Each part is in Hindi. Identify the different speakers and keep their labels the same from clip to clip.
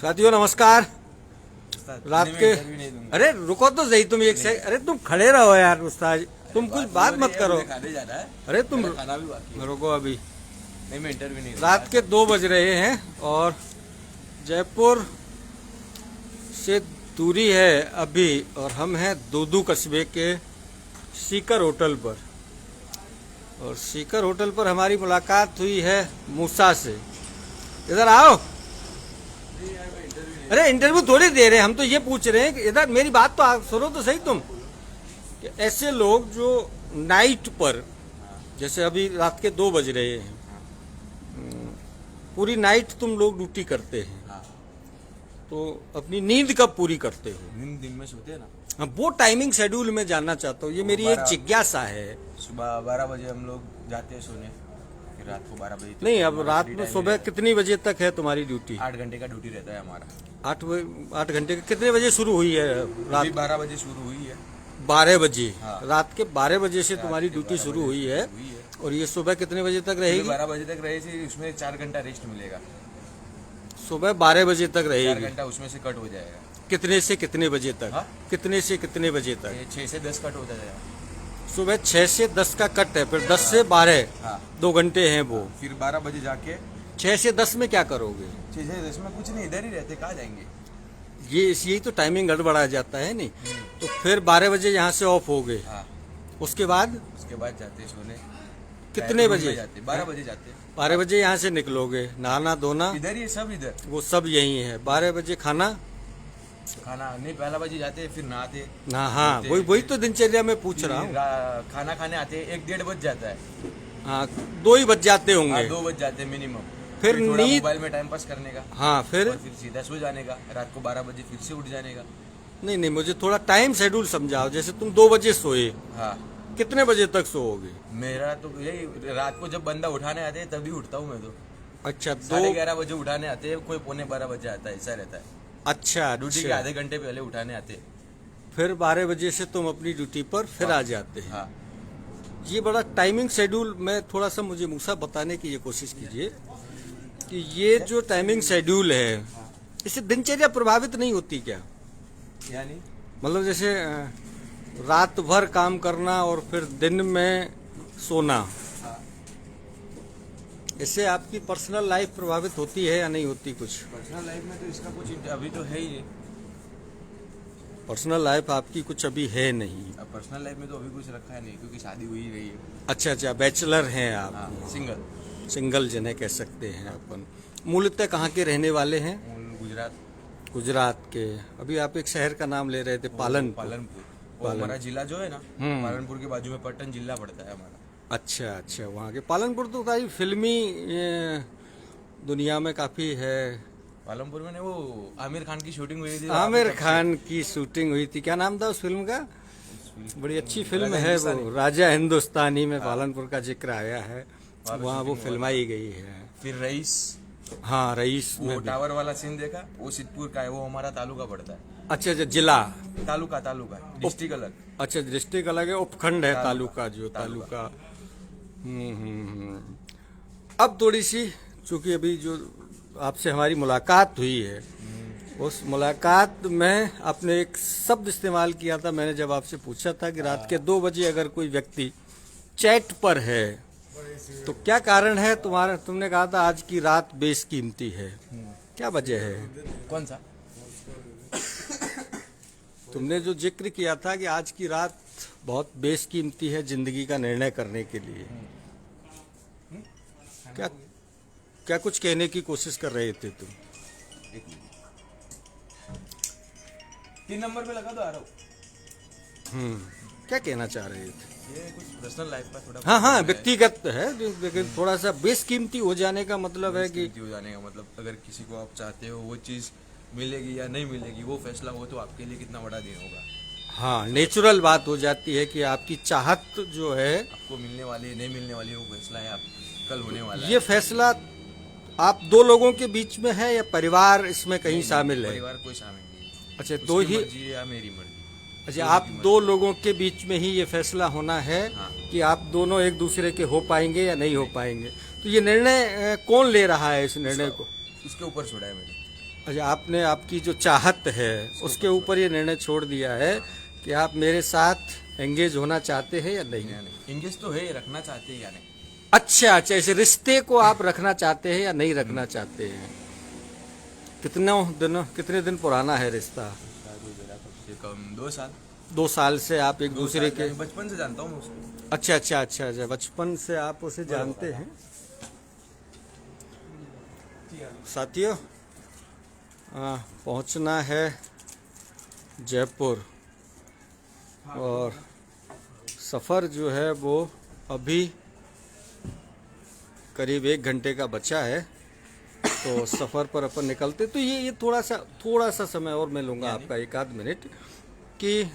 Speaker 1: साथियों नमस्कार। रात के अरे रुको तो सही, तुम एक से अरे तुम खड़े रहो यार उस्ताद, तुम कुछ बात मत करो। अरे तुम रुको अभी,
Speaker 2: नहीं मैं इंटरव्यू नहीं।
Speaker 1: रात के 2 बज रहे हैं और जयपुर से दूरी है अभी, और हम हैं दूदू कस्बे के सीकर होटल पर। और सीकर होटल पर हमारी मुलाकात हुई है मूसा से। इधर आओ। अरे इंटरव्यू थोड़ी दे रहे हैं, हम तो ये पूछ रहे हैं कि इधर मेरी बात तो सुनो तो सही तुम, कि ऐसे लोग जो नाइट पर, जैसे अभी रात के 2 बज रहे हैं, पूरी नाइट तुम लोग ड्यूटी करते हैं, तो अपनी नींद कब पूरी करते हो?
Speaker 2: नींद दिन में सोते हैं ना।
Speaker 1: हाँ, वो टाइमिंग शेड्यूल में जानना चाहता हूँ, ये मेरी एक जिज्ञासा है।
Speaker 2: सुबह 12 बजे हम लोग जाते हैं सोने, फिर रात को 12 बजे
Speaker 1: नहीं, अब रात में सुबह कितनी बजे तक है तुम्हारी ड्यूटी?
Speaker 2: 8 घंटे का ड्यूटी रहता है हमारा।
Speaker 1: 8 घंटे का। कितने बजे शुरू हुई है रात?
Speaker 2: 12 बजे शुरू हुई है।
Speaker 1: 12 बजे?
Speaker 2: हाँ।
Speaker 1: रात के 12 बजे से तुम्हारी ड्यूटी शुरू हुई है, और ये सुबह कितने बजे तक रहेगी?
Speaker 2: 12 बजे तक रहेगी, उसमें 4 घंटा रेस्ट मिलेगा।
Speaker 1: सुबह 12 बजे तक
Speaker 2: 4
Speaker 1: रहेगी।
Speaker 2: घंटा उसमें से कट हो जाएगा।
Speaker 1: कितने से कितने बजे तक?
Speaker 2: हाँ?
Speaker 1: कितने से कितने बजे तक?
Speaker 2: 6 से 10 कट होता जाएगा।
Speaker 1: सुबह 6 से 10 का कट है, फिर 10 से 12
Speaker 2: हाँ।
Speaker 1: 2 घंटे हैं वो।
Speaker 2: फिर 12 बजे जाके
Speaker 1: 6 से 10 में क्या करोगे?
Speaker 2: 6 से 10 में कुछ नहीं, इधर ही रहते, कहाँ जाएंगे?
Speaker 1: यही तो टाइमिंग गड़बड़ा जाता है नहीं? तो फिर 12 बजे यहाँ से ऑफ हो गए,
Speaker 2: हाँ।
Speaker 1: उसके बाद
Speaker 2: जाते सोने।
Speaker 1: कितने बजे
Speaker 2: जाते? 12 बजे जाते।
Speaker 1: 12 बजे यहाँ से निकलोगे, नहाना धोना
Speaker 2: इधर ही सब इधर,
Speaker 1: वो सब यही है। 12 बजे खाना
Speaker 2: नहीं, पहला बजे जाते फिर नहाते
Speaker 1: ना। हाँ, वही तो दिनचर्या में पूछ रहा हूँ।
Speaker 2: खाना खाने आते 1-1:30 बज जाता है।
Speaker 1: हाँ, 2 ही बज जाते होंगे।
Speaker 2: 2 बज जाते मिनिमम।
Speaker 1: फिर
Speaker 2: थोड़ा
Speaker 1: नींद,
Speaker 2: मोबाइल में टाइम पास करने का।
Speaker 1: हाँ, फिर
Speaker 2: सीधा सो जाने का। रात को 12 बजे फिर से उठ जाने का।
Speaker 1: नहीं, मुझे थोड़ा टाइम शेड्यूल समझाओ। जैसे तुम 2 बजे सोए,
Speaker 2: हाँ,
Speaker 1: कितने बजे तक सोओगे?
Speaker 2: मेरा तो यही, रात को जब बंदा उठाने आते हैं तभी उठता हूँ मैं तो।
Speaker 1: अच्छा,
Speaker 2: 11:30 बजे उठाने आते हैं, कोई 11:45 बजे आता है, ऐसा रहता है।
Speaker 1: अच्छा,
Speaker 2: ड्यूटी के आधे घंटे पहले उठाने आते हैं।
Speaker 1: फिर 12 बजे से तुम अपनी ड्यूटी पर फिर आ जाते हैं।
Speaker 2: हाँ।
Speaker 1: ये बड़ा टाइमिंग शेड्यूल, मैं थोड़ा सा मुझे मूसा बताने की ये कोशिश कीजिए कि ये जो टाइमिंग शेड्यूल है, इससे दिनचर्या प्रभावित नहीं होती क्या?
Speaker 2: यानी
Speaker 1: मतलब जैसे रात भर काम करना और फिर दिन में सोना, इससे आपकी पर्सनल लाइफ प्रभावित होती है या नहीं होती? कुछ
Speaker 2: पर्सनल लाइफ में तो इसका कुछ अभी तो है ही नहीं।
Speaker 1: पर्सनल लाइफ आपकी कुछ अभी है नहीं?
Speaker 2: अब पर्सनल लाइफ में तो अभी कुछ रखा है नहीं, क्योंकि शादी हुई ही रही है।
Speaker 1: अच्छा, बैचलर हैं आप?
Speaker 2: हाँ,
Speaker 1: सिंगल जिन्हें कह सकते हैं अपन। मूलतः कहाँ के रहने वाले हैं? गुजरात के। अभी आप एक शहर का नाम ले रहे थे,
Speaker 2: पालनपुर। हमारा जिला जो है ना, पालनपुर के बाजू में पट्टन जिला पड़ता है हमारा। अच्छा, वहाँ के पालनपुर तो काफी फिल्मी
Speaker 1: दुनिया में काफी है।
Speaker 2: पालनपुर में वो आमिर खान की शूटिंग हुई थी।
Speaker 1: आमिर खान की शूटिंग हुई थी, क्या नाम था उस फिल्म का? बड़ी अच्छी फिल्म है वो, राजा हिंदुस्तानी में पालनपुर का जिक्र आया है, वहाँ वो फिल्माई गई है।
Speaker 2: फिर रईस,
Speaker 1: हाँ, रईस में
Speaker 2: टावर वाला सीन देखा, वो सिद्धपुर का है, वो हमारा तालुका पड़ता है।
Speaker 1: अच्छा, जिला
Speaker 2: तालुका डिस्ट्रिक्ट अलग।
Speaker 1: अच्छा, डिस्ट्रिक्ट अलग है, उपखंड है तालुका, जो तालुका। अब थोड़ी सी, चूंकि अभी जो आपसे हमारी मुलाकात हुई है, उस मुलाकात में आपने एक शब्द इस्तेमाल किया था, मैंने जब आपसे पूछा था कि रात के 2 बजे अगर कोई व्यक्ति चैट पर है तो क्या कारण है तुम्हारा? तुमने कहा था आज की रात बेशकीमती है, क्या वजह है?
Speaker 2: कौन सा?
Speaker 1: तुमने जो जिक्र किया था कि आज की रात बहुत बेशकीमती है जिंदगी का निर्णय करने के लिए, क्या कुछ कहने की कोशिश कर रहे थे तुम?
Speaker 2: 3 नंबर पे लगा दो, आ रहा हूँ।
Speaker 1: क्या कहना चाह रहे थे?
Speaker 2: ये कुछ पर्सनल लाइफ का थोड़ा,
Speaker 1: हाँ, व्यक्तिगत है, लेकिन थोड़ा सा बेशकीमती हो जाने का मतलब है कि
Speaker 2: अगर किसी को आप चाहते हो वो चीज मिलेगी या नहीं मिलेगी, वो फैसला हो तो आपके लिए कितना बड़ा दिन होगा।
Speaker 1: हाँ, नेचुरल बात हो जाती है कि आपकी चाहत जो है
Speaker 2: आपको मिलने वाली है, नहीं मिलने वाली, वो फैसला है आप कल होने वाला है।
Speaker 1: ये फैसला आप 2 लोगों के बीच में है या परिवार इसमें कहीं शामिल है?
Speaker 2: परिवार कोई शामिल नहीं।
Speaker 1: अच्छा, 2 ही
Speaker 2: या मेरी मर्जी।
Speaker 1: अच्छा, आप 2 लोगों के बीच में ही ये फैसला होना है। हाँ। कि आप दोनों एक दूसरे के हो पाएंगे या नहीं हो पाएंगे। तो ये निर्णय कौन ले रहा है? इस निर्णय को
Speaker 2: उसके ऊपर छोड़ा है मैंने।
Speaker 1: अच्छा, आपने आपकी जो चाहत है उसके ऊपर ये निर्णय छोड़ दिया है कि आप मेरे साथ एंगेज होना चाहते हैं या नहीं?
Speaker 2: इंगेज तो है, रखना चाहते हैं या नहीं।
Speaker 1: अच्छा अच्छा, इस रिश्ते को आप रखना चाहते हैं या नहीं रखना चाहते हैं? कितने दिन पुराना है रिश्ता?
Speaker 2: शादी मेरा कम से कम 2 साल।
Speaker 1: 2 साल से आप एक
Speaker 2: 2
Speaker 1: दूसरे
Speaker 2: साल
Speaker 1: के?
Speaker 2: यानी बचपन से जानता हूँ मैं उसको।
Speaker 1: अच्छा अच्छा अच्छा अच्छा, बचपन से आप उसे जानते हैं। साथियों, पहुंचना है जयपुर और सफ़र जो है वो अभी करीब 1 घंटे का बचा है, तो सफ़र पर अपन निकलते। तो ये थोड़ा सा समय और मैं लूँगा आपका, 1 आध मिनट, कि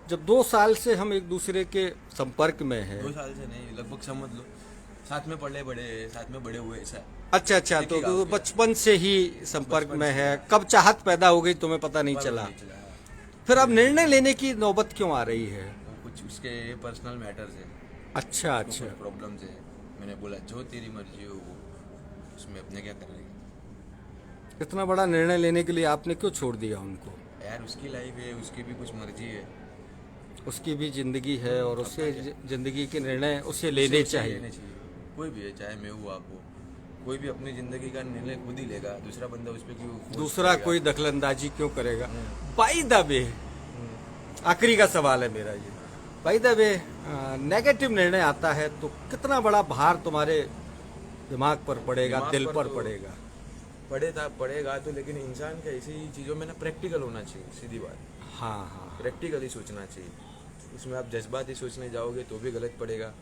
Speaker 1: जब 2 साल से हम एक दूसरे के संपर्क में हैं।
Speaker 2: 2 साल से नहीं, लगभग समझ लो साथ में पले बड़े, साथ में बड़े हुए ऐसा।
Speaker 1: अच्छा अच्छा, तो बचपन से ही संपर्क में है। कब चाहत पैदा हो गई तुम्हें पता नहीं चला? फिर अब निर्णय लेने की नौबत क्यों आ रही है?
Speaker 2: कुछ उसके पर्सनल मैटर्स है,
Speaker 1: अच्छा अच्छा,
Speaker 2: प्रॉब्लम्स है। मैंने बोला जो तेरी मर्जी हो वो, उसमें अपने क्या कर लेंगे।
Speaker 1: इतना बड़ा निर्णय लेने के लिए आपने क्यों छोड़ दिया उनको?
Speaker 2: यार उसकी लाइफ है, उसकी भी कुछ मर्जी है,
Speaker 1: उसकी भी जिंदगी है और उसके जिंदगी के निर्णय उसे लेने चाहिए।
Speaker 2: कोई भी है, चाहे मैं हूँ आप हो, कोई भी अपनी जिंदगी का निर्णय खुद ही लेगा। दूसरा बंदा उस पर क्यों
Speaker 1: दूसरा कोई दखलंदाजी क्यों करेगा? बाय द वे, आखिरी का सवाल है मेरा ये, बाय द वे, नेगेटिव निर्णय आता है तो कितना बड़ा भार तुम्हारे दिमाग पर पड़ेगा, दिल पर
Speaker 2: तो
Speaker 1: पड़ेगा?
Speaker 2: पड़ेगा तो, लेकिन इंसान के ऐसी चीज़ों में ना प्रैक्टिकल होना चाहिए, सीधी बात।
Speaker 1: हाँ हाँ,
Speaker 2: प्रैक्टिकली सोचना चाहिए। उसमें आप जज्बाती सोचने जाओगे तो भी गलत पड़ेगा,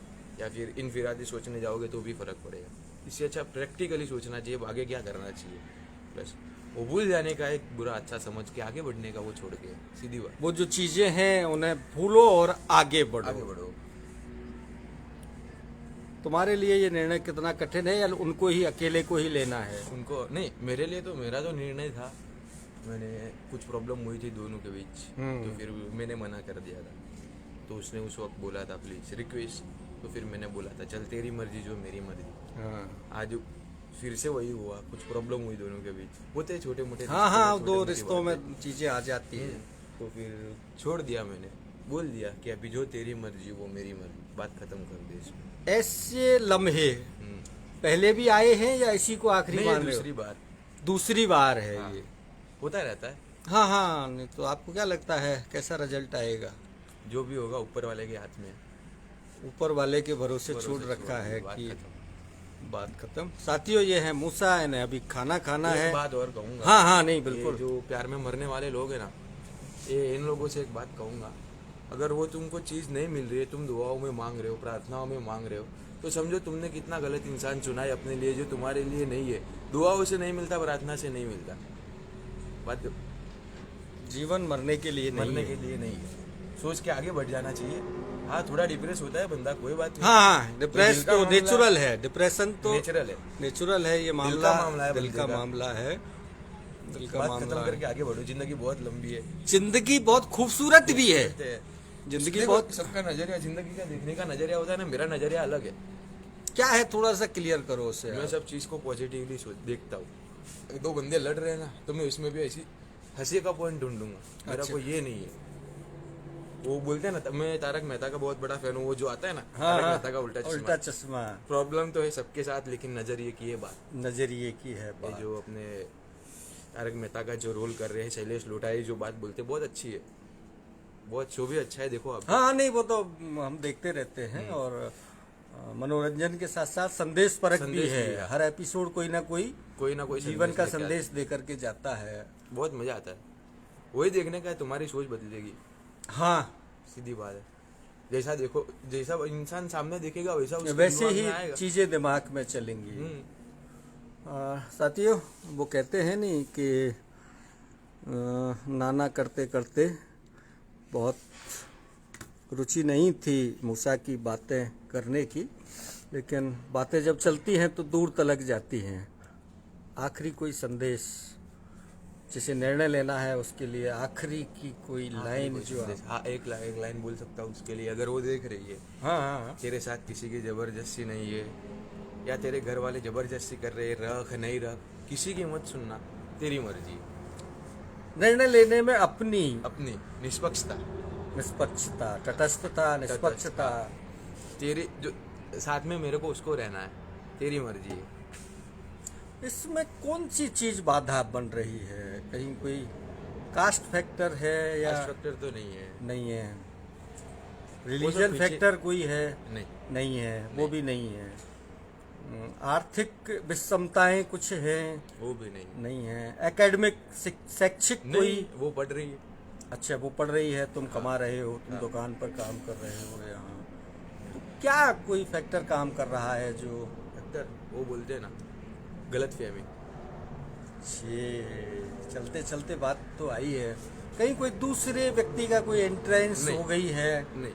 Speaker 2: या फिर इनफिरादी सोचने जाओगे तो भी फर्क पड़ेगा। इससे अच्छा प्रैक्टिकली सोचना चाहिए, आगे क्या करना चाहिए, बस। वो भूल जाने का एक बुरा अच्छा समझ के आगे बढ़ने का वो छोड़ के, सीधी बात।
Speaker 1: वो जो चीजें हैं उन्हें भूलो और आगे
Speaker 2: आगे
Speaker 1: बढ़ो।
Speaker 2: बढ़ो।
Speaker 1: तुम्हारे लिए ये निर्णय कितना कठिन है या उनको ही अकेले को ही लेना है?
Speaker 2: उनको नहीं, मेरे लिए तो मेरा जो निर्णय था, मैंने कुछ प्रॉब्लम हुई थी दोनों के बीच, तो फिर मैंने मना कर दिया था। तो उसने उस वक्त बोला था प्लीज रिक्वेस्ट, तो फिर मैंने बोला था चल तेरी मर्जी जो मेरी मर्जी।
Speaker 1: हाँ
Speaker 2: आज फिर से वही हुआ, कुछ प्रॉब्लम हुई दोनों के बीच, होते छोटे मोटे।
Speaker 1: हाँ हाँ, दो रिश्तों में चीजें आ जाती है।
Speaker 2: तो फिर छोड़ दिया मैंने, बोल दिया कि अभी जो तेरी मर्जी वो मेरी मर्जी, बात खत्म कर दे इसमें।
Speaker 1: ऐसे लम्हे पहले भी आए हैं या इसी को आखिरी मान रहे हो?
Speaker 2: दूसरी बार।
Speaker 1: दूसरी बार है
Speaker 2: हाँ।
Speaker 1: ये?
Speaker 2: होता रहता है।
Speaker 1: हाँ हाँ, नहीं तो आपको क्या लगता है कैसा रिजल्ट आएगा?
Speaker 2: जो भी होगा ऊपर वाले के हाथ में।
Speaker 1: ऊपर वाले के भरोसे छोड़ रखा है कि बात खत्म। साथियों, ये है मूसा, ने अभी खाना खाना है।
Speaker 2: एक बात और कहूंगा।
Speaker 1: हाँ हाँ, नहीं बिल्कुल।
Speaker 2: जो प्यार में मरने वाले लोग हैं ना, ये इन लोगों से एक बात कहूंगा, अगर वो तुमको चीज़ नहीं मिल रही है, तुम दुआओं में मांग रहे हो, प्रार्थनाओं में मांग रहे हो, तो समझो तुमने कितना गलत इंसान चुना है अपने लिए, जो तुम्हारे लिए नहीं है। दुआओं से नहीं मिलता, प्रार्थना से नहीं मिलता। बात
Speaker 1: जीवन मरने के लिए नहीं
Speaker 2: मरने
Speaker 1: है।
Speaker 2: के लिए नहीं है, सोच के आगे बढ़ जाना चाहिए। हाँ, थोड़ा डिप्रेस होता है बंदा, कोई बात नहीं।
Speaker 1: हाँ हाँ, डिप्रेस
Speaker 2: दिल का
Speaker 1: तो
Speaker 2: मामला-
Speaker 1: नेचुरल है, डिप्रेशन तो
Speaker 2: नेचुरल है।
Speaker 1: नेचुरल है। ये
Speaker 2: मामला है,
Speaker 1: दिल का
Speaker 2: बंदे का।
Speaker 1: मामला है, दिल का
Speaker 2: बात
Speaker 1: मामला
Speaker 2: खत्म
Speaker 1: है।
Speaker 2: करके आगे बढ़ो, जिंदगी बहुत लंबी है।
Speaker 1: जिंदगी बहुत खूबसूरत भी है। जिंदगी
Speaker 2: देखो,
Speaker 1: बहुत,
Speaker 2: सबका नजरिया, जिंदगी का देखने का नजरिया होता है ना, मेरा नजरिया अलग है।
Speaker 1: क्या है, थोड़ा सा क्लियर करो उसे।
Speaker 2: मैं सब चीज को पॉजिटिवली देखता हूँ। 2 बंदे लड़ रहे हैं ना, तो मैं उसमें भी ऐसी हंसी का पॉइंट ढूंढूंगा। मेरा
Speaker 1: अच्छा।
Speaker 2: कोई ये नहीं है। वो बोलते हैं ना, मैं तारक मेहता का बहुत बड़ा फैन हूँ। वो जो आता है ना,
Speaker 1: हाँ
Speaker 2: तारक
Speaker 1: हाँ,
Speaker 2: मेहता का उल्टा
Speaker 1: उल्टा
Speaker 2: चश्मा।
Speaker 1: चश्मा।
Speaker 2: प्रॉब्लम तो है सबके साथ, लेकिन नजरिए की है बात।
Speaker 1: नजरिए की है
Speaker 2: ये
Speaker 1: बात।
Speaker 2: जो अपने तारक मेहता का जो रोल कर रहे हैं शैलेश लोटाई, जो बात बोलते हैं बहुत अच्छी है, बहुत शो भी अच्छा है। देखो आप।
Speaker 1: हाँ नहीं, वो तो हम देखते रहते हैं और मनोरंजन के साथ साथ संदेश परक भी
Speaker 2: संदेश भी
Speaker 1: है।
Speaker 2: है।
Speaker 1: हर एपिसोड कोई ना कोई जीवन का
Speaker 2: लेके आता है।
Speaker 1: संदेश दे करके जाता है।
Speaker 2: बहुत मजा आता है, वही देखने का है। तुम्हारी सोच बदलेगी,
Speaker 1: हाँ,
Speaker 2: सीधी बात है। जैसा देखो, जैसा इंसान सामने देखेगा वैसा उसके
Speaker 1: वैसे
Speaker 2: दिमाग
Speaker 1: ही
Speaker 2: में आएगा।
Speaker 1: चीजें दिमाग में चलेंगी। साथियों, वो कहते हैं नहीं कि नाना करते करते बहुत रुचि नहीं थी मूसा की बातें करने की, लेकिन बातें जब चलती हैं तो दूर तलक जाती हैं। आखिरी कोई संदेश, जिसे निर्णय लेना है उसके लिए आखिरी की कोई लाइन जो
Speaker 2: हाँ, एक लाइन बोल सकता हूँ उसके लिए। अगर वो देख रही है,
Speaker 1: हाँ हाँ,
Speaker 2: तेरे साथ किसी की जबरदस्ती नहीं है, या तेरे घर वाले जबरदस्ती कर रहे हैं, रख नहीं रख, किसी की मत सुनना। तेरी मर्जी,
Speaker 1: निर्णय लेने में अपनी
Speaker 2: अपनी निष्पक्षता,
Speaker 1: निष्पक्षता, तटस्थता, निष्पक्षता।
Speaker 2: तेरे जो साथ में मेरे को उसको रहना है, तेरी मर्जी है।
Speaker 1: इसमें कौन सी चीज बाधा बन रही है? कहीं कोई कास्ट फैक्टर है या
Speaker 2: फैक्टर तो नहीं है,
Speaker 1: नहीं है?
Speaker 2: वो
Speaker 1: रिलीजन
Speaker 2: सब
Speaker 1: फैक्टर कोई है?
Speaker 2: नहीं,
Speaker 1: नहीं है, वो भी नहीं है। आर्थिक विषमताएं कुछ हैं?
Speaker 2: वो भी नहीं,
Speaker 1: नहीं है। एकेडमिक शैक्षिक कोई?
Speaker 2: नहीं, वो पढ़ रही है।
Speaker 1: अच्छा, वो पढ़ रही है, तुम कमा रहे हो, तुम दुकान पर काम कर रहे हो यहाँ, तो क्या कोई फैक्टर काम कर रहा है जो
Speaker 2: फैक्टर वो बोलते हैं ना, गलत फहमी।
Speaker 1: चलते चलते बात तो आई है, कहीं कोई दूसरे व्यक्ति का कोई एंट्रेंस
Speaker 2: नहीं।
Speaker 1: हो गई है?
Speaker 2: नहीं,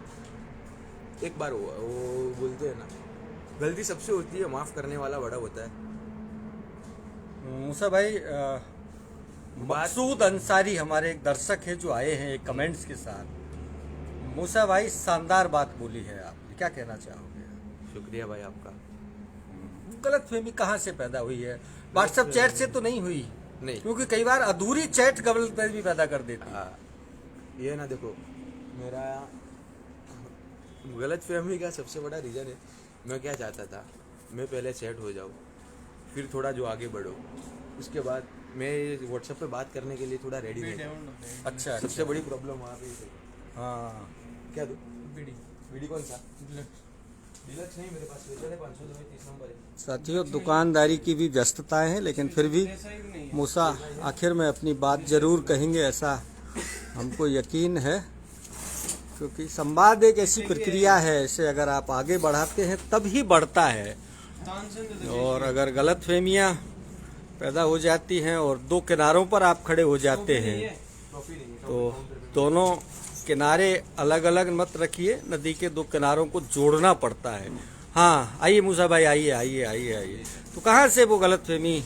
Speaker 2: एक बार हुआ, वो बोलते हैं ना, गलती सबसे होती है, माफ करने वाला बड़ा होता है।
Speaker 1: मूसा भाई, मकसूद अंसारी हमारे एक दर्शक है जो आए हैं एक कमेंट्स के साथ। मूसा भाई, शानदार बात बोली है आपने, क्या कहना चाहोगे?
Speaker 2: शुक्रिया भाई आपका।
Speaker 1: गलतफहमी कहाँ से पैदा हुई है? व्हाट्सएप चैट से तो नहीं हुई?
Speaker 2: नहीं,
Speaker 1: क्योंकि कई बार अधूरी चैट गलतफहमी पैदा कर देती है।
Speaker 2: ये ना देखो, मेरा गलत फहमी का सबसे बड़ा रीज़न है, मैं क्या चाहता था, मैं पहले सेट हो जाऊँ, फिर थोड़ा जो आगे बढ़ो, उसके बाद मैं व्हाट्सएप पे बात करने के लिए थोड़ा रेडी नहीं था।
Speaker 1: अच्छा,
Speaker 2: सबसे बड़ी प्रॉब्लम वहाँ पे ही
Speaker 1: हाँ।
Speaker 2: क्या दो बीडी कौन सा? डिलक्स नहीं मेरे पास, स्पेशल है 530 नंबर है।
Speaker 1: साथियों, दुकानदारी की भी व्यस्तताएं हैं, लेकिन फिर भी मूसा आखिर में अपनी बात जरूर कहेंगे, ऐसा हमको यकीन है, क्योंकि संवाद एक ऐसी प्रक्रिया है, इसे अगर आप आगे बढ़ाते हैं तब ही बढ़ता है। और अगर गलतफहमियां पैदा हो जाती हैं और दो किनारों पर आप खड़े हो जाते हैं, तो दोनों किनारे अलग अलग मत रखिए, नदी के दो किनारों को जोड़ना पड़ता है। हाँ, आइए मूसा भाई, आइए आइए आइए आइए। तो कहाँ से वो गलतफहमी?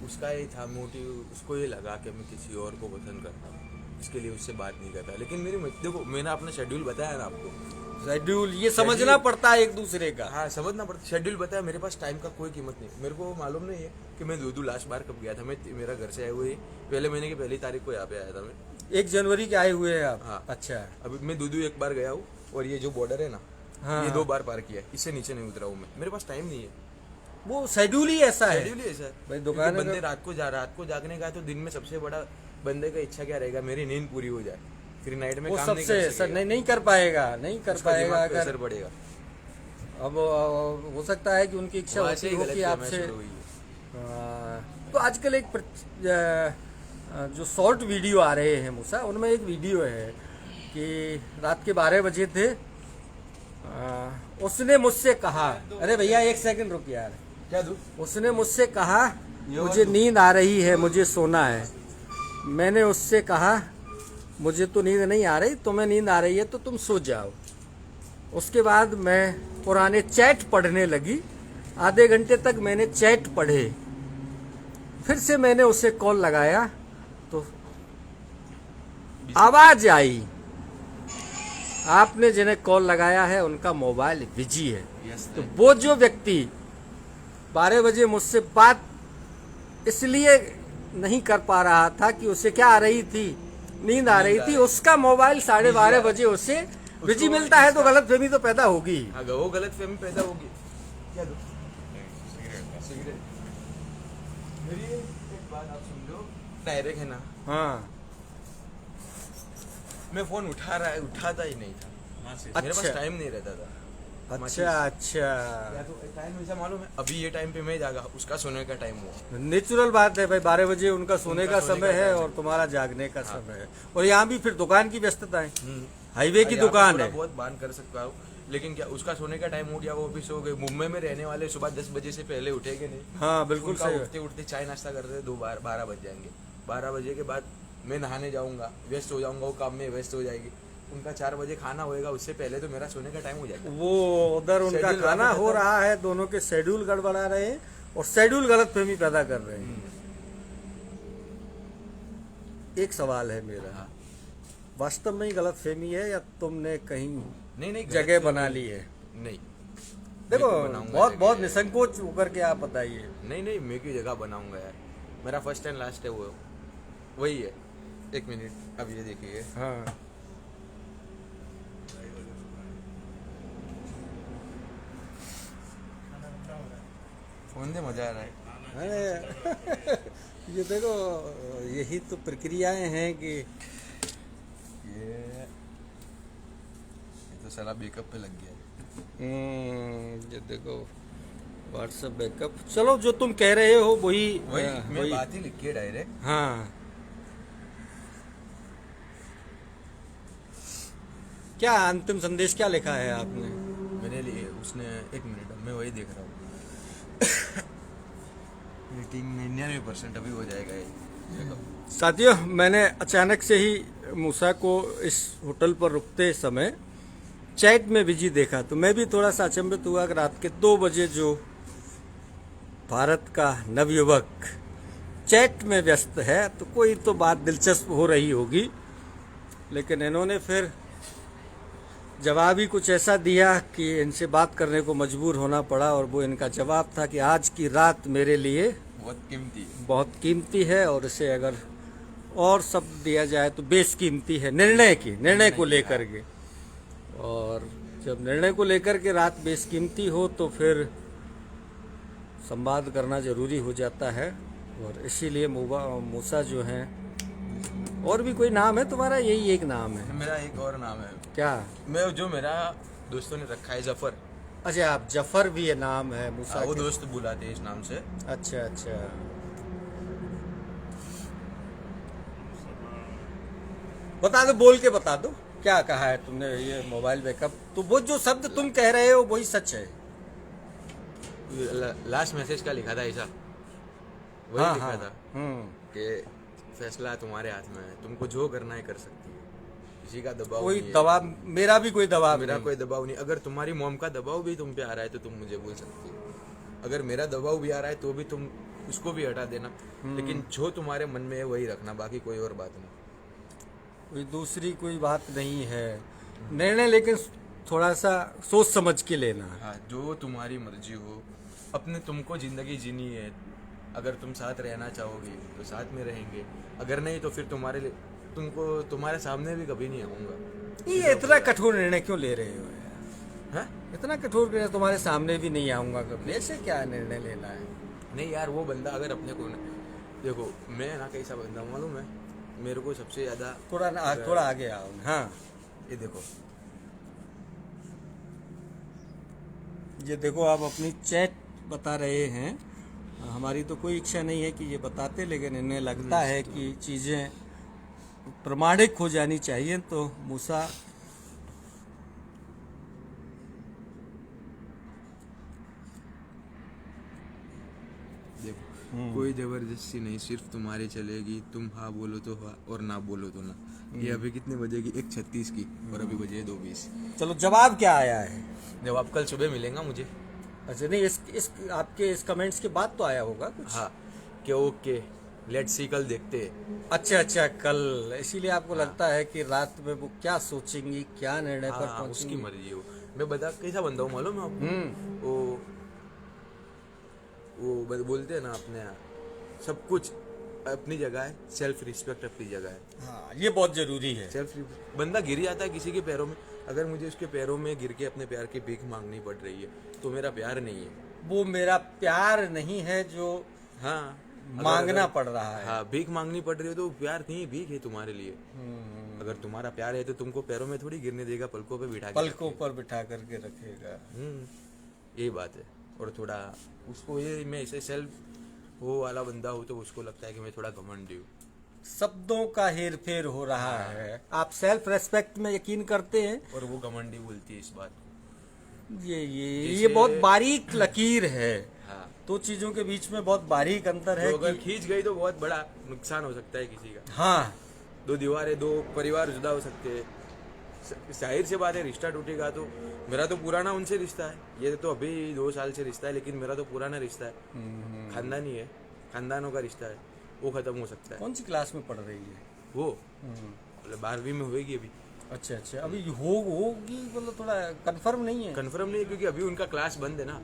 Speaker 2: उसका ये था मोटिव, उसको ये लगा कि मैं किसी और को पसंद करता हूँ, इसके लिए उससे बात नहीं करता। लेकिन देखो, मैंने अपना शेड्यूल बताया ना आपको,
Speaker 1: शेड्यूल ये समझना पड़ता है एक दूसरे का।
Speaker 2: हाँ, समझना पड़ता। शेड्यूल बताया, मेरे पास टाइम का कोई कीमत नहीं। मेरे को मालूम नहीं है कि मैं दूधू लास्ट बार कब गया था। मैं मेरा घर से आए हुए पहले महीने की 1 तारीख को यहाँ पे आया था मैं।
Speaker 1: 1 जनवरी के आए हुए हैं आप?
Speaker 2: हाँ।
Speaker 1: अच्छा।
Speaker 2: अभी मैं दूधू एक बार गया हूँ, और ये जो बॉर्डर है ना,
Speaker 1: हाँ,
Speaker 2: ये 2 बार पार किया है, इससे नीचे नहीं उतरा हूँ मैं। मेरे पास टाइम नहीं है,
Speaker 1: वो शेड्यूल ही ऐसा है।
Speaker 2: शेड्यूल ही ऐसा है
Speaker 1: भाई, दुकान
Speaker 2: क्योंकि बंदे रात को जागने का, तो दिन में सबसे बड़ा बंदे का इच्छा क्या रहेगा, मेरी नींद पूरी हो जाए, फिर नाइट में
Speaker 1: वो
Speaker 2: काम
Speaker 1: सबसे
Speaker 2: नहीं कर सकेगा,
Speaker 1: नहीं कर पाएगा, नहीं कर
Speaker 2: उसका
Speaker 1: पाएगा
Speaker 2: दिमाग पे
Speaker 1: अगर।
Speaker 2: असर पड़ेगा।
Speaker 1: अब हो सकता है कि उनकी इच्छा
Speaker 2: वहाँ से
Speaker 1: होती
Speaker 2: ही
Speaker 1: हो कि
Speaker 2: गलतफहमी
Speaker 1: आपसे।
Speaker 2: शुरू हुई है।
Speaker 1: तो आजकल एक जो शॉर्ट वीडियो आ रहे हैं मूसा, उनमें एक वीडियो है कि रात के 12 बजे थे, उसने मुझसे कहा, अरे भैया 1 सेकंड रुक यार,
Speaker 2: क्या दूं?
Speaker 1: उसने मुझसे कहा मुझे नींद आ रही है, मुझे सोना है। मैंने उससे कहा मुझे तो नींद नहीं आ रही, तुम्हें नींद आ रही है तो तुम सो जाओ। उसके बाद मैं पुराने चैट पढ़ने लगी, आधे घंटे तक मैंने चैट पढ़े, फिर से मैंने उसे कॉल लगाया तो आवाज आई, आपने जिन्हें कॉल लगाया है उनका मोबाइल बिजी है। तो वो जो व्यक्ति 12 बजे मुझसे बात इसलिए नहीं कर पा रहा था कि उसे क्या आ रही थी, नींद आ रही थी, उसका मोबाइल 12:30 बजे उसे बिजी मिलता है, तो गलतफहमी तो पैदा होगी।
Speaker 2: हाँ, वो गलतफहमी पैदा होगी। क्या दो? सिगरेट। मेरी एक बात आप सुन लो, डायरेक्ट है ना,
Speaker 1: हाँ,
Speaker 2: मैं फोन उठाता ही नहीं था। मेरे पास
Speaker 1: अच्छा।
Speaker 2: टाइम नहीं रहता था।
Speaker 1: अच्छा।
Speaker 2: या तो टाइम ऐसा मालूम है, अभी ये टाइम पे मैं जागा, उसका सोने का टाइम हुआ।
Speaker 1: नेचुरल बात है भाई, 12 बजे उनका सोने का समय है और तुम्हारा जागने का समय है। और यहाँ भी फिर दुकान की व्यस्तता है, हाईवे की दुकान है।
Speaker 2: बहुत बात कर सकता हूँ, लेकिन क्या उसका सोने का टाइम हो गया, वो ऑफिस हो गए। मुंबई में रहने वाले सुबह 10 बजे से पहले उठेंगे नहीं।
Speaker 1: हाँ, बिल्कुल सही।
Speaker 2: उठते चाय नाश्ता करते 12 बज जाएंगे। 12 बजे के बाद मैं नहाने जाऊंगा, व्यस्त हो जाऊंगा, वो काम में व्यस्त हो जाएगी। उनका 4 बजे खाना होएगा, उससे पहले तो मेरा सोने का टाइम हो जाएगा।
Speaker 1: वो उधर उनका खाना हो रहा है, दोनों के शेड्यूल गड़बड़ा रहे हैं और शेड्यूल गलतफहमी पैदा कर रहे हैं। एक सवाल है मेरा, वास्तव में ही गलतफहमी है या तुमने कहीं
Speaker 2: नहीं
Speaker 1: जगह बना ली है?
Speaker 2: नहीं,
Speaker 1: देखो,
Speaker 2: मैं तो बनाऊंगा
Speaker 1: बहुत
Speaker 2: जगह।
Speaker 1: बहुत निसंकोच होकर के आप बताइए।
Speaker 2: नहीं, मैं क्यों जगह बनाऊंगा यार। मेरा फर्स्ट एंड लास्ट है वो, वही है। एक मिनट, अब ये देखिए।
Speaker 1: हाँ
Speaker 2: फोन दे, मजा आ रहा है।
Speaker 1: अरे ये देखो, यही तो प्रक्रियाएं हैं कि
Speaker 2: ये तो साला बैकअप पे लग गया है।
Speaker 1: ये देखो व्हाट्सएप बैकअप। चलो जो तुम कह रहे हो वही
Speaker 2: मैं बात ही लिखी है डायरेक्ट।
Speaker 1: हाँ, क्या अंतिम संदेश क्या लिखा है आपने?
Speaker 2: मेरे लिए उसने, एक मिनट, अब मैं वही देख रहा हूँ। मीटिंग 99% अभी हो जाएगा ये।
Speaker 1: साथियों, मैंने अचानक से ही मूसा को इस होटल पर रुकते समय चैट में बिजी देखा, तो मैं भी थोड़ा सा अचंभित हुआ कि रात के 2 बजे जो भारत का नवयुवक चैट में व्यस्त है, तो कोई तो बात दिलचस्प हो रही होगी। लेकिन इन्होंने फिर जवाब ही कुछ ऐसा दिया कि इनसे बात करने को मजबूर होना पड़ा, और वो इनका जवाब था कि आज की रात मेरे लिए बहुत कीमती है, और इसे अगर और शब्द दिया जाए तो बेशकीमती है, निर्णय को लेकर के। और जब निर्णय को लेकर के रात बेशकीमती हो तो फिर संवाद करना जरूरी हो जाता है। और इसीलिए मूसा जो हैं, और भी कोई नाम है तुम्हारा? यही एक नाम है?
Speaker 2: मेरा एक और नाम है।
Speaker 1: क्या?
Speaker 2: मेरा दोस्तों ने रखा है जफर।
Speaker 1: अच्छा, आप जफर भी है नाम है मूसा
Speaker 2: वो
Speaker 1: के?
Speaker 2: दोस्त बुलाते हैं इस नाम से।
Speaker 1: अच्छा अच्छा, बता दो, बोल के बता दो क्या कहा है तुमने। ये मोबाइल बैकअप, तो वो जो शब्द तुम कह रहे हो वही सच है?
Speaker 2: लास्ट मैसेज का लिखा था ऐसा, वही
Speaker 1: हाँ,
Speaker 2: लिखा
Speaker 1: हाँ,
Speaker 2: था कि फैसला तुम्हारे हाथ में है, तुमको जो करना है कर सकती है, किसी का दबाव
Speaker 1: कोई
Speaker 2: नहीं है।
Speaker 1: दबाव, मेरा भी कोई दबाव
Speaker 2: मेरा
Speaker 1: नहीं।
Speaker 2: कोई दबाव नहीं। अगर तुम्हारी मॉम का दबाव भी तुम पे आ रहा है तो तुम मुझे बोल सकती हो। अगर मेरा दबाव भी आ रहा है तो भी तुम उसको भी हटा देना, लेकिन जो तुम्हारे मन में है वही रखना, बाकी कोई और बात नहीं।
Speaker 1: कोई दूसरी कोई बात नहीं है। निर्णय लेकिन थोड़ा सा सोच समझ के लेना।
Speaker 2: हाँ, जो तुम्हारी मर्जी हो, अपने तुमको जिंदगी जीनी है। अगर तुम साथ रहना चाहोगे तो साथ में रहेंगे, अगर नहीं तो फिर तुम्हारे सामने भी कभी नहीं आऊंगा।
Speaker 1: ये इतना कठोर निर्णय क्यों ले रहे हो यार?
Speaker 2: हाँ?
Speaker 1: इतना कठोर निर्णय, तुम्हारे सामने भी नहीं आऊंगा कभी, ऐसे क्या निर्णय लेना है?
Speaker 2: नहीं यार, वो बंदा अगर अपने को देखो, मैं ना कैसा बंदा हूँ मालूम है? मेरे को सबसे ज्यादा
Speaker 1: थोड़ा आगे आओ। हाँ,
Speaker 2: ये देखो,
Speaker 1: ये देखो, आप अपनी चैट बता रहे हैं। हमारी तो कोई इच्छा नहीं है कि ये बताते, लेकिन इन्हें लगता है कि चीज़ें प्रमाणिक हो जानी चाहिए। तो मूसा
Speaker 2: देखो, कोई जबरदस्ती नहीं, सिर्फ तुम्हारी चलेगी। तुम हाँ बोलो तो हाँ, और ना बोलो तो ना। ये अभी कितने बजेगी? 1:36 की, और अभी बजे 2:20।
Speaker 1: चलो, जवाब क्या आया है?
Speaker 2: जवाब कल सुबह मिलेगा मुझे।
Speaker 1: अच्छा, नहीं, इस आपके इस कमेंट्स के बाद तो आया होगा कुछ?
Speaker 2: हाँ, कि ओके, लेट्स सी, कल देखते हैं।
Speaker 1: अच्छा अच्छा, कल। इसीलिए आपको लगता है कि रात में वो क्या सोचेंगी, क्या निर्णय पर
Speaker 2: हाँ, उसकी
Speaker 1: पहुंचेंगी?
Speaker 2: मर्जी हो। मैं बता कैसा बंदा हूँ मालूम है आपको? वो बोलते हैं ना, अपने यहाँ सब कुछ अपनी जगह है, सेल्फ रिस्पेक्ट अपनी जगह है।
Speaker 1: हाँ, ये बहुत जरूरी है।
Speaker 2: बंदा गिर जाता है किसी के पैरों में, अगर मुझे उसके पैरों में गिर के अपने प्यार की भीख मांगनी पड़ रही है तो मेरा प्यार नहीं है,
Speaker 1: वो मेरा प्यार नहीं है जो
Speaker 2: हाँ
Speaker 1: मांगना पड़ रहा है।
Speaker 2: हाँ, भीख मांगनी पड़ रही है तो प्यार नहीं, भीख है तुम्हारे लिए। अगर तुम्हारा प्यार है तो तुमको पैरों में थोड़ी गिरने देगा, पलकों पे
Speaker 1: बिठा करके रखेगा।
Speaker 2: यही बात है। और थोड़ा उसको ये, मैं ऐसे सेल्फ वो वाला बंदा हूँ तो उसको लगता है कि मैं थोड़ा घमंडी हूँ।
Speaker 1: शब्दों का हेर फेर हो रहा है। आप सेल्फ रेस्पेक्ट में यकीन करते हैं,
Speaker 2: और वो घमंडी बोलती है इस बात को।
Speaker 1: ये बहुत बारीक लकीर है।
Speaker 2: हाँ,
Speaker 1: दो चीजों के बीच में बहुत बारीक अंतर है
Speaker 2: तो अगर
Speaker 1: कि
Speaker 2: खींच गई तो बहुत बड़ा नुकसान हो सकता है किसी का।
Speaker 1: हाँ,
Speaker 2: दो दीवारें, दो परिवार जुदा हो सकते हैं। जाहिर सी बात है, रिश्ता टूटेगा तो मेरा तो पुराना उनसे रिश्ता है, ये तो अभी 2 साल से रिश्ता है, लेकिन मेरा तो पुराना रिश्ता है, खानदानी है, खानदानों का रिश्ता है, वो खत्म हो सकता है।
Speaker 1: कौन सी क्लास में पढ़ रही है
Speaker 2: वो? मतलब 12वीं में होगी अभी।
Speaker 1: अच्छा अच्छा, अभी होगी, मतलब थोड़ा कंफर्म नहीं है।
Speaker 2: कंफर्म नहीं है क्योंकि अभी उनका क्लास बंद है ना।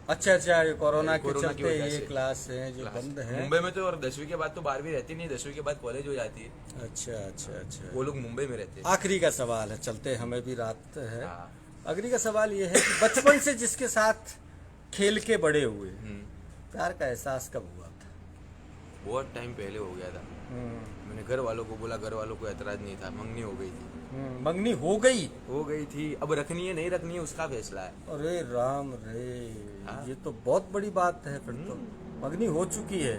Speaker 1: अच्छा अच्छा, ये कोरोना के
Speaker 2: कोरोना की
Speaker 1: चलते
Speaker 2: वजह
Speaker 1: ये
Speaker 2: से।
Speaker 1: क्लास है जो
Speaker 2: क्लास।
Speaker 1: बंद है।
Speaker 2: मुंबई में तो और 10वीं के बाद तो 12वीं रहती नहीं, 10वीं के बाद कॉलेज हो जाती है।
Speaker 1: अच्छा अच्छा अच्छा।
Speaker 2: वो लोग मुंबई में रहते हैं।
Speaker 1: आखिरी का सवाल है, चलते हमें भी रात है।
Speaker 2: हाँ।
Speaker 1: आखिरी का सवाल ये है कि बचपन से जिसके साथ खेल के बड़े हुए, प्यार का एहसास कब हुआ था?
Speaker 2: बहुत टाइम पहले हो गया था। मैंने घर वालों को बोला, घर वालों को एतराज नहीं था, मंगनी हो गई थी।
Speaker 1: मंगनी हो गई
Speaker 2: थी, अब रखनी है नहीं रखनी है उसका फैसला है।
Speaker 1: अरे राम रे,
Speaker 2: हाँ।
Speaker 1: ये तो बहुत बड़ी बात है फिर तो। मंगनी हो चुकी है।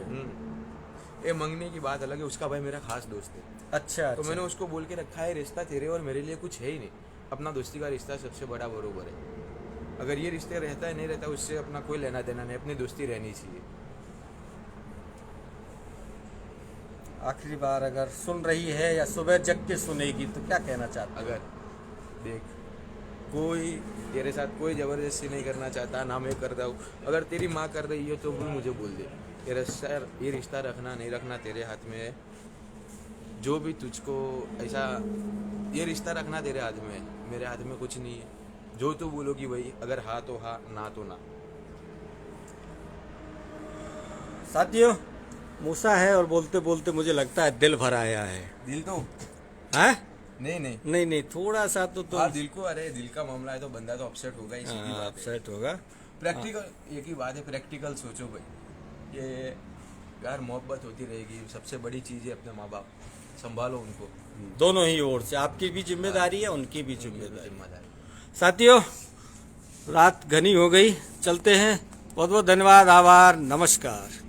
Speaker 2: ये मंगनी की बात अलग है, उसका भाई मेरा खास दोस्त है।
Speaker 1: अच्छा
Speaker 2: तो
Speaker 1: अच्छा।
Speaker 2: मैंने उसको बोल के रखा है, रिश्ता तेरे और मेरे लिए कुछ है ही नहीं, अपना दोस्ती का रिश्ता सबसे बड़ा बरोबर है। अगर ये रिश्ते रहता है नहीं रहता, उससे अपना कोई लेना देना नहीं, अपनी दोस्ती रहनी चाहिए।
Speaker 1: आखिरी बार अगर सुन रही है या सुबह जग के सुनेगी तो क्या कहना चाहती है?
Speaker 2: अगर देख, कोई तेरे साथ कोई जबरदस्ती नहीं करना चाहता, ना मैं कर रहा हूँ। अगर तेरी माँ कर रही है तो भी मुझे बोल दे, ये रिश्ता रखना नहीं रखना तेरे हाथ में है। जो भी तुझको ऐसा, ये रिश्ता रखना तेरे हाथ में है, मेरे हाथ में कुछ नहीं है। जो तू बोलोगी वही, अगर हाँ तो हाँ, ना तो ना।
Speaker 1: साथियों, मूसा है और बोलते बोलते मुझे लगता है दिल भर आया है।
Speaker 2: दिल तो
Speaker 1: हैं?
Speaker 2: नहीं नहीं
Speaker 1: नहीं नहीं, थोड़ा सा तो
Speaker 2: हाँ, दिल को, अरे दिल का मामला है तो बंदा तो अपसेट होगा ही, सीधी बात है।
Speaker 1: अपसेट होगा।
Speaker 2: प्रैक्टिकल एक ही बात है, प्रैक्टिकल सोचो भाई। ये यार मोहब्बत होती रहेगी, सबसे बड़ी चीज़ है अपने माँ बाप, संभालो उनको।
Speaker 1: दोनों ही ओर से आपकी भी जिम्मेदारी है, उनकी भी जिम्मेदारी।
Speaker 2: जिम्मेदारी।
Speaker 1: साथियों, रात घनी हो गई, चलते हैं। बहुत बहुत धन्यवाद, आभार, नमस्कार।